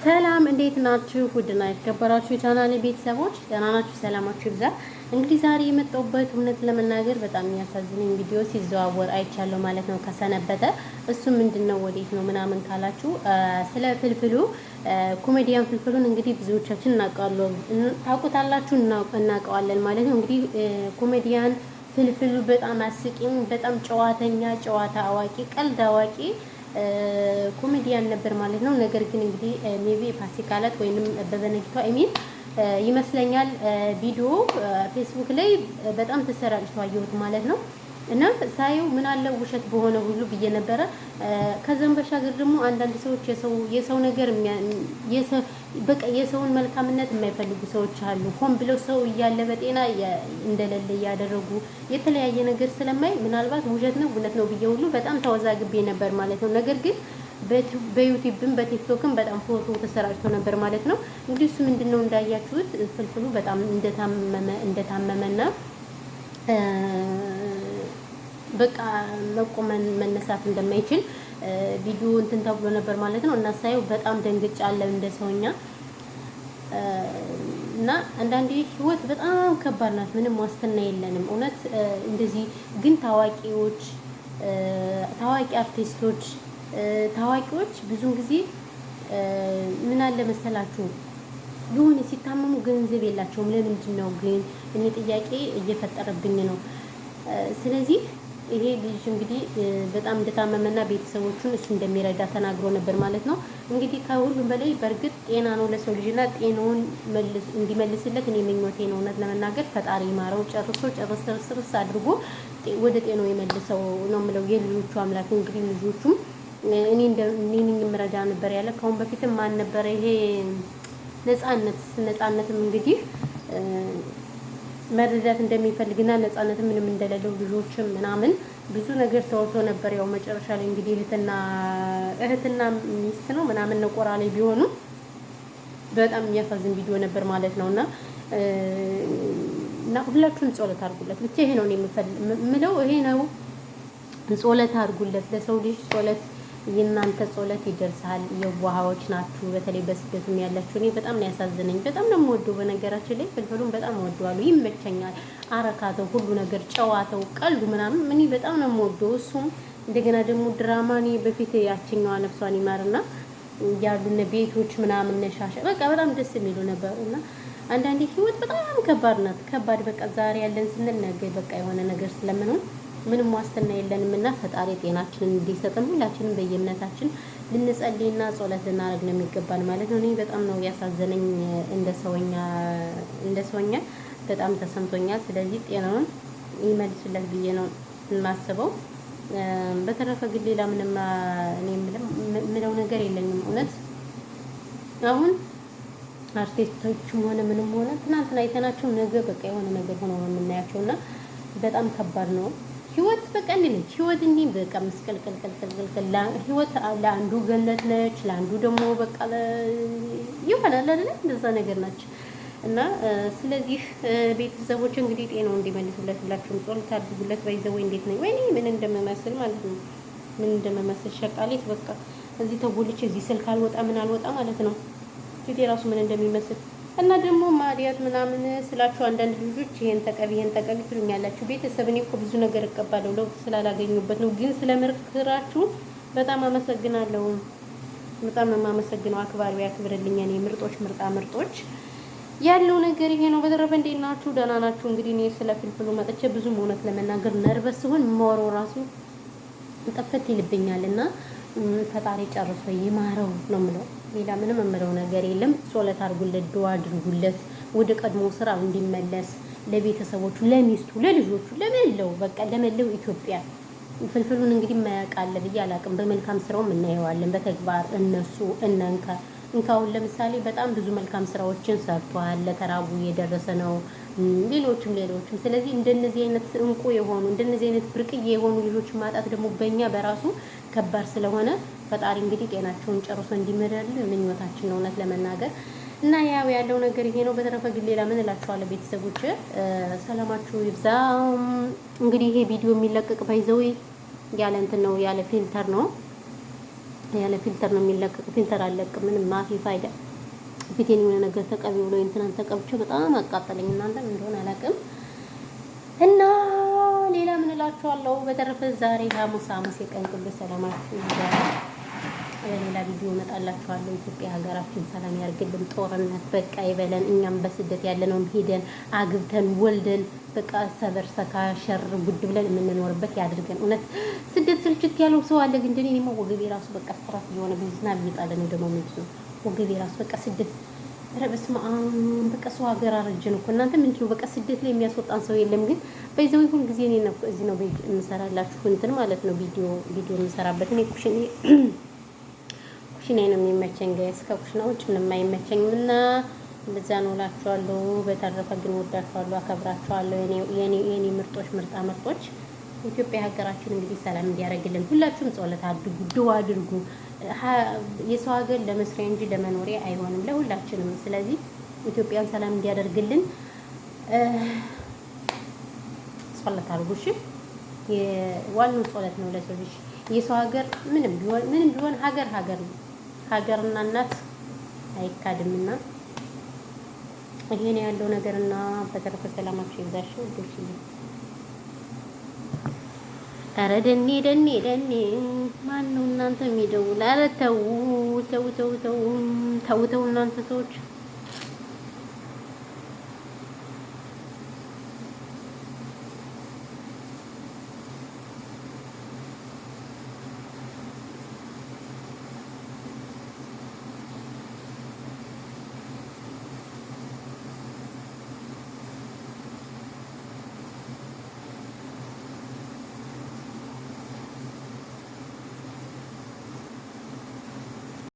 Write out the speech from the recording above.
ሰላም እንዴት ናችሁ? ውድና የተከበራችሁ የቻናሌ ቤተሰቦች ደህና ናችሁ? ሰላማችሁ ይብዛ። እንግዲህ ዛሬ የመጣሁበት እውነት ለመናገር በጣም የሚያሳዝነኝ ቪዲዮ ሲዘዋወር አይቻለሁ ማለት ነው ከሰነበተ። እሱ ምንድነው ወዴት ነው ምናምን ካላችሁ ስለ ፍልፍሉ ኮሜዲያን ፍልፍሉን እንግዲህ ብዙዎቻችን ታውቁታላችሁ፣ እናውቀዋለን ማለት ነው። እንግዲህ ኮሜዲያን ፍልፍሉ በጣም አስቂኝ፣ በጣም ጨዋተኛ፣ ጨዋታ አዋቂ፣ ቀልድ አዋቂ ኮሜዲያን ነበር ማለት ነው። ነገር ግን እንግዲህ ሜቢ ፋሲካ ዕለት ወይንም በበነጊቷ ኢሜል ይመስለኛል ቪዲዮ ፌስቡክ ላይ በጣም ተሰራጭቶ አየሁት ማለት ነው። እና ሳየው ምን አለው ውሸት በሆነ ሁሉ ብዬ ነበረ። ከዛም በሻገር ደግሞ አንዳንድ ሰዎች የሰው ነገር በቃ የሰውን መልካምነት የማይፈልጉ ሰዎች አሉ። ሆን ብለው ሰው እያለ በጤና እንደሌለ እያደረጉ የተለያየ ነገር ስለማይ ምናልባት ውሸት ነው እውነት ነው ብዬ ሁሉ በጣም ተወዛግቤ ነበር ማለት ነው። ነገር ግን በዩቲዩብም በቲክቶክም በጣም ፎቶ ተሰራጭቶ ነበር ማለት ነው። እንግዲህ እሱ ምንድነው እንዳያችሁት ፍልፍሉ በጣም እንደታመመና በቃ መቆመን መነሳት እንደማይችል ቪዲዮ እንትን ተብሎ ነበር ማለት ነው። እና ሳየው በጣም ደንግጫለሁ እንደ ሰውኛ። እና አንዳንዴ ህይወት በጣም ከባድ ናት። ምንም ዋስትና የለንም እውነት። እንደዚህ ግን ታዋቂ አርቲስቶች ታዋቂዎች ብዙን ጊዜ ምን አለ መሰላችሁ የሆነ ሲታመሙ ገንዘብ የላቸውም። ለምንድን ነው ግን እኔ ጥያቄ እየፈጠረብኝ ነው። ስለዚህ ይሄ ልጅ እንግዲህ በጣም እንደታመመና ቤተሰቦቹን እሱ እንደሚረዳ ተናግሮ ነበር ማለት ነው። እንግዲህ ከሁሉም በላይ በእርግጥ ጤና ነው ለሰው ልጅና ጤናውን እንዲመልስለት እኔ ምኞቴ ነው። እውነት ለመናገር ፈጣሪ ማረው ጨርስ አድርጎ ወደ ጤናው የመልሰው ነው የምለው የልጆቹ አምላክ። እንግዲህ ልጆቹም እኔ የምረዳ ነበር ያለ ከአሁን በፊትም ማን ነበር ይሄ ነፃነትም እንግዲህ መረዳት እንደሚፈልግና ነፃነትም ምንም እንደሌለው ልጆችም ምናምን ብዙ ነገር ተወርቶ ነበር። ያው መጨረሻ ላይ እንግዲህ እህትና ሚስት ነው ምናምን ነው ቆራ ላይ ቢሆኑ በጣም የሚያሳዝን ቪዲዮ ነበር ማለት ነውና እና ሁላችሁም ጸሎት አድርጉለት። ብቻ ይሄ ነው የምለው ይሄ ነው። ጸሎት አድርጉለት ለሰው ልጅ ጸሎት የእናንተ ጸሎት ይደርሳል። የዋሃዎች ናችሁ፣ በተለይ በስደቱም ያላችሁ። እኔ በጣም ነው ያሳዝነኝ። በጣም ነው የምወደው በነገራችን ላይ ፍልፍሉን በጣም እወደዋለሁ። ይመቸኛል፣ አረካተው፣ ሁሉ ነገር፣ ጨዋታው፣ ቀልዱ ምናምን እኔ በጣም ነው የምወደው። እሱም እንደገና ደግሞ ድራማ እኔ በፊት ያችኛዋ ነፍሷን ይማርና ያሉነ ቤቶች ምናምን ነሻሻ በቃ በጣም ደስ የሚሉ ነበር። እና አንዳንዴ ህይወት በጣም ከባድ ናት። ከባድ በቃ ዛሬ ያለን ስንል ነገ በቃ የሆነ ነገር ስለምንሆን ምንም ዋስትና የለንም። እና ፈጣሪ ጤናችንን እንዲሰጥን ሁላችንም በየእምነታችን ልንጸልይና ጸሎት ልናደርግ ነው የሚገባን ማለት ነው። እኔ በጣም ነው ያሳዘነኝ እንደ ሰውኛ በጣም ተሰምቶኛል። ስለዚህ ጤናውን ይመልስለት ብዬ ነው የማስበው። በተረፈ ግን ሌላ ምንም እኔ የምለው ነገር የለኝም እውነት። አሁን አርቲስቶችም ሆነ ምንም ሆነ ትናንትና አይተናቸው ነገ በቃ የሆነ ነገር ሆኖ ነው የምናያቸውና በጣም ከባድ ነው ህይወት። በቃ እንዴት ህይወት እንዴ በቃ መስቀልቀልቀልቀልቀል ህይወት ለአንዱ ገነት ነች፣ ለአንዱ ደግሞ በቃ ይሆናል አይደል? እንደዛ ነገር ናቸው። እና ስለዚህ ቤተሰቦች እንግዲህ ጤናው እንዲመልሱለት ሁላችሁም ጸሎት አድርጉለት። ባይዘው እንዴት ነው ወይኔ ምን እንደምመስል ማለት ነው። ምን እንደምመስል ሸቃሌት በቃ እዚህ ተጎልቼ እዚህ ስልክ አልወጣ ምን አልወጣ ማለት ነው። ፊቴ ራሱ ምን እንደሚመስል እና ደግሞ ማዲያት ምናምን ስላችሁ አንዳንድ ልጆች ይሄን ተቀቢ ትሉኛላችሁ። ቤተሰብ እኔ እኮ ብዙ ነገር እቀባለሁ ለውጥ ስላላገኙበት ነው። ግን ስለምክራችሁ በጣም አመሰግናለሁ። በጣም የማመሰግነው አክባሪ ያክብርልኝ። እኔ ምርጦች ያለው ነገር ይሄ ነው። በተረፈ እንዴት ናችሁ? ደህና ናችሁ? እንግዲህ እኔ ስለ ፍልፍሉ መጥቼ ብዙም እውነት ለመናገር ነርቨስ ሲሆን ሞሮ ራሱ ጠፈት ይልብኛል እና ፈጣሪ ጨርሶ ይማረው ነው የምለው። ሌላ ምንም የምለው ነገር የለም። ጸሎት አድርጉለት፣ ዱዓ አድርጉለት ወደ ቀድሞ ስራ እንዲመለስ፣ ለቤተሰቦቹ፣ ለሚስቱ፣ ለልጆቹ፣ ለመለው ኢትዮጵያ። ፍልፍሉን እንግዲህ የማያውቃለ ብዬ አላውቅም። በመልካም ስራውም እናየዋለን በተግባር እንካውን ለምሳሌ በጣም ብዙ መልካም ስራዎችን ሰርቷል። ለተራቡ እየደረሰ ነው። ሌሎችም ስለዚህ እንደነዚህ አይነት እንቁ የሆኑ እንደነዚህ አይነት ብርቅዬ የሆኑ ልጆች ማጣት ደግሞ በእኛ በራሱ ከባድ ስለሆነ ፈጣሪ እንግዲህ ጤናቸውን ጨርሶ እንዲመረልን ምኞታችን ነው እውነት ለመናገር። እና ያው ያለው ነገር ይሄ ነው። በተረፈ ግን ሌላ ምን እላችኋለሁ ቤተሰቦች፣ ሰላማችሁ ይብዛ። እንግዲህ ይሄ ቪዲዮ የሚለቀቅ ባይዘው ያለ እንትን ነው ያለ ፊልተር ነው ያለ ፊልተር ነው የሚለቀቅ። ፊልተር አለቅም ምንም ማፊ ፋይዳ። ፊቴን የሆነ ነገር ተቀቢ ብሎ እንትናን ተቀብቼው በጣም አቃጠለኝ። እናንተም እንደሆነ አላውቅም። እና ሌላ ምን እላችኋለሁ? በተረፈ ዛሬ ሐሙስ የቀን ቅዱስ ሰላማችሁ ይዛል። በሌላ ቪዲዮ እመጣላችኋለሁ። ኢትዮጵያ ሀገራችን ሰላም ያርግልን። ጦርነት በቃ ይበለን። እኛም በስደት ያለነውም ሄደን አግብተን ወልደን በቃ ሰበር ሰካ ሸር ጉድ ብለን የምንኖርበት ያድርገን። እውነት ስደት ስልችት ያለው ሰው አለ። ግን እኔማ ወገቤ ራሱ በቃ ስትራስ እየሆነ ዝናብ እየጣለ ነው ደግሞ ምንድን ነው ወገቤ ራሱ በቃ ስደት። ኧረ በስመ አብ በቃ ሰው ሀገር አረጀን እኮ እናንተ ምንድን ነው በቃ ስደት ላይ የሚያስወጣን ሰው የለም። ግን በይዘው ሁሉ ጊዜ እኔ ነው እዚህ ነው የምሰራላችሁ እንትን ማለት ነው ቪዲዮ የምሰራበት እኔ ኩሽናዬ ነው የሚመቸኝ። ጋይስ ከኩሽና ውጭ ምንም አይመቸኝም እና እንደዛ ነው እላችኋለሁ። በተረፈ ግን ወዳችኋለሁ፣ አከብራችኋለሁ የኔ ምርጦች ምርጦች። ኢትዮጵያ ሀገራችን እንግዲህ ሰላም እንዲያደርግልን ሁላችሁም ጸሎት አድርጉ፣ ድዋ አድርጉ። የሰው ሀገር ለመስሪያ እንጂ ለመኖሪያ አይሆንም ለሁላችንም። ስለዚህ ኢትዮጵያን ሰላም እንዲያደርግልን ጸሎት አድርጉ። እሺ የዋናው ጸሎት ነው ለሰው ልጅ። የሰው ሀገር ምንም ቢሆን ሀገርና እናት አይካድምና ይሄ ነው ያለው ነገርና በተረፈ ሰላማችሁ ይብዛችሁ ደስ ይላል። ኧረ ደኔ ማን ነው እናንተ የሚደውል? ኧረ ተው እናንተ ሰዎች